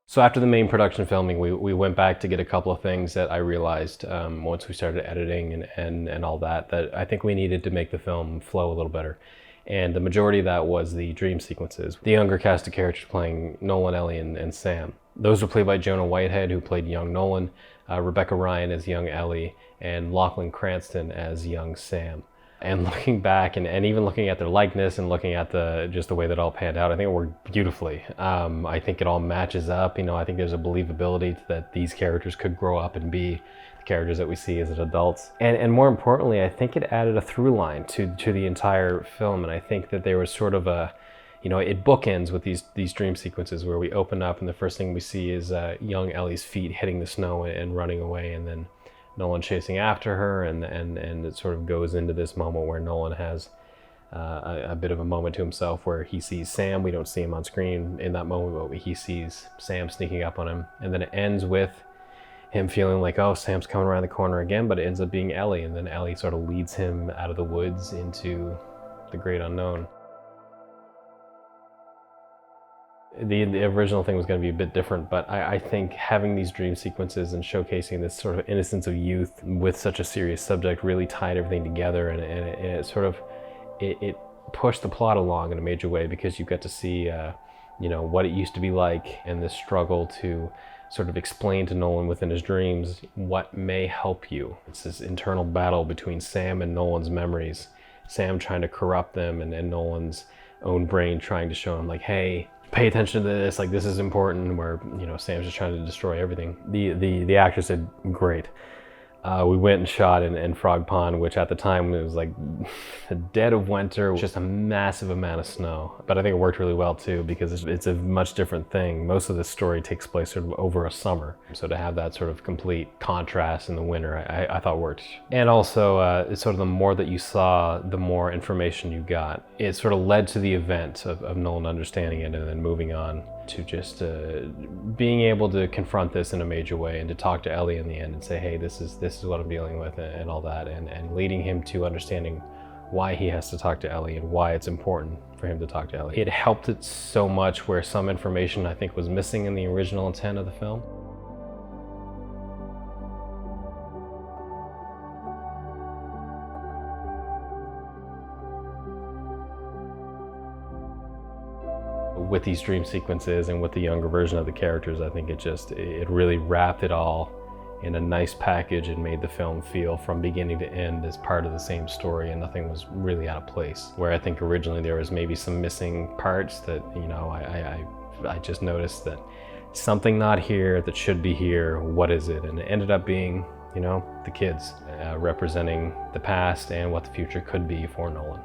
So after the main production filming, we went back to get a couple of things that I realized once we started editing and all that, that I think we needed to make the film flow a little better. And the majority of that was the dream sequences. The younger cast of characters playing Nolan, Ellie, and Sam. Those were played by Jonah Whitehead, who played young Nolan, Rebecca Ryan as young Ellie, and Lachlan Cranston as young Sam. And looking back and even looking at their likeness and looking at just the way that all panned out, I think it worked beautifully. I think it all matches up. I think there's a believability that these characters could grow up and be the characters that we see as adults. And more importantly, I think it added a through line to the entire film. And I think that there was sort of it bookends with these dream sequences where we open up and the first thing we see is young Ellie's feet hitting the snow and running away, and then Nolan chasing after her, and it sort of goes into this moment where Nolan has a bit of a moment to himself where he sees Sam. We don't see him on screen in that moment, but he sees Sam sneaking up on him, and then it ends with him feeling like, oh, Sam's coming around the corner again, but it ends up being Ellie, and then Ellie sort of leads him out of the woods into the great unknown. The original thing was going to be a bit different, but I think having these dream sequences and showcasing this sort of innocence of youth with such a serious subject really tied everything together, and it sort of it pushed the plot along in a major way, because you get to see what it used to be like, and the struggle to sort of explain to Nolan within his dreams what may help you. It's this internal battle between Sam and Nolan's memories, Sam trying to corrupt them, and Nolan's own brain trying to show him, like, hey, pay attention to this, like, this is important, where Sam's just trying to destroy everything. The actors did great. We went and shot in Frog Pond, which at the time it was like the dead of winter, just a massive amount of snow. But I think it worked really well too, because it's a much different thing. Most of the story takes place sort of over a summer. So to have that sort of complete contrast in the winter, I thought worked. And also, it's sort of the more that you saw, the more information you got. It sort of led to the event of Nolan understanding it and then moving on to just being able to confront this in a major way, and to talk to Ellie in the end and say, hey, this is what I'm dealing with, and all that, and leading him to understanding why he has to talk to Ellie and why it's important for him to talk to Ellie. It helped it so much where some information I think was missing in the original intent of the film. With these dream sequences and with the younger version of the characters, I think it really wrapped it all in a nice package and made the film feel from beginning to end as part of the same story, and nothing was really out of place. Where I think originally there was maybe some missing parts that, I just noticed that something not here that should be here, what is it? And it ended up being, the kids, representing the past and what the future could be for Nolan.